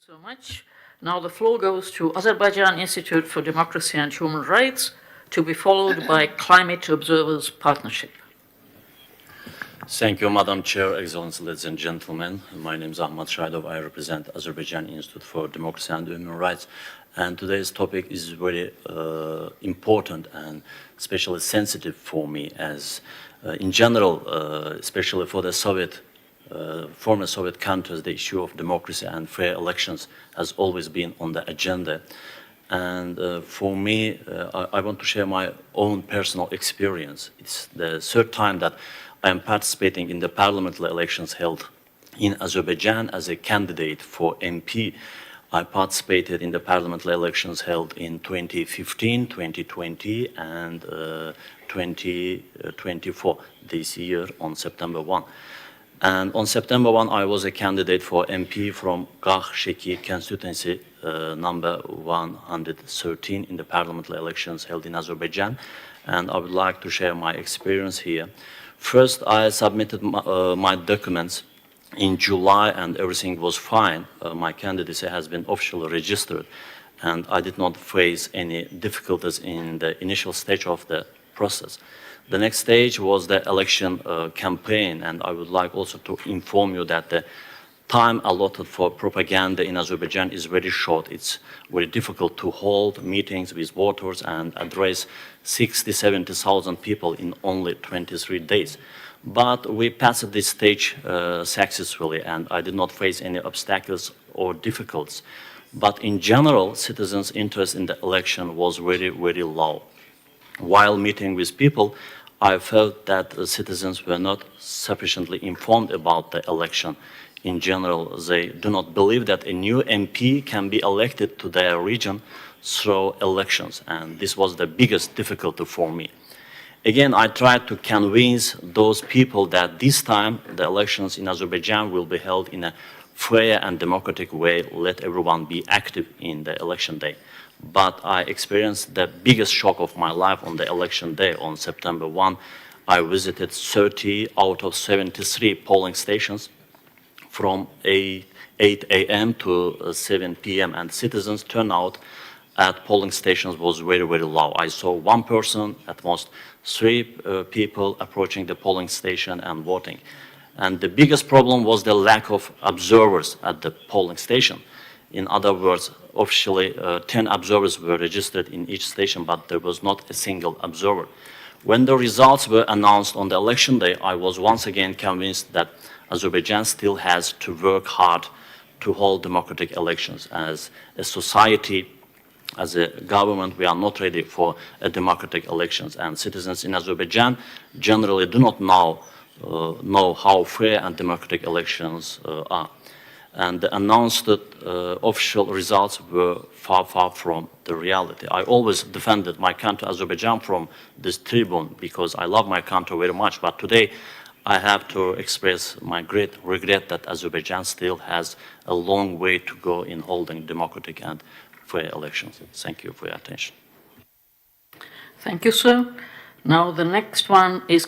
So much. Now the floor goes to Azerbaijan Institute for Democracy and Human Rights, to be followed by Climate Observers Partnership. Thank you, Madam Chair, Excellencies, ladies and gentlemen. My name is Ahmad Shahidov. I represent Azerbaijani Institute for Democracy and Human Rights. And today's topic is very important and especially sensitive for me, as in general, especially for the former Soviet countries, the issue of democracy and fair elections has always been on the agenda. And for me, I want to share my own personal experience. It's the third time that I am participating in the parliamentary elections held in Azerbaijan as a candidate for MP. I participated in the parliamentary elections held in 2015, 2020, and 2024, this year on September 1. And on September 1, I was a candidate for MP from Gakh-Sheki constituency number 113 in the parliamentary elections held in Azerbaijan. And I would like to share my experience here. First, I submitted my documents in July and everything was fine. My candidacy has been officially registered and I did not face any difficulties in the initial stage of the process. The next stage was the election campaign, and I would like also to inform you that the time allotted for propaganda in Azerbaijan is very short. It's very difficult to hold meetings with voters and address 60,000–70,000 people in only 23 days. But we passed this stage successfully, and I did not face any obstacles or difficulties. But in general, citizens' interest in the election was very, very low. While meeting with people, I felt that the citizens were not sufficiently informed about the election. In general, they do not believe that a new MP can be elected to their region through elections, and this was the biggest difficulty for me. Again, I tried to convince those people that this time the elections in Azerbaijan will be held in a fair and democratic way. Let everyone be active in the election day. But I experienced the biggest shock of my life on the election day on September 1. I visited 30 out of 73 polling stations from 8 a.m. to 7 p.m. and citizens' turnout at polling stations was very, very low. I saw one person, at most 3 people approaching the polling station and voting. And the biggest problem was the lack of observers at the polling station. In other words, officially 10 observers were registered in each station, but there was not a single observer. When the results were announced on the election day, I was once again convinced that Azerbaijan still has to work hard to hold democratic elections. As a society, as a government, we are not ready for democratic elections, and citizens in Azerbaijan generally do not know how fair and democratic elections are. And the announced official results were far, far from the reality. I always defended my country, Azerbaijan, from this tribune because I love my country very much. But today, I have to express my great regret that Azerbaijan still has a long way to go in holding democratic and fair elections. Thank you for your attention. Thank you, sir. Now the next one is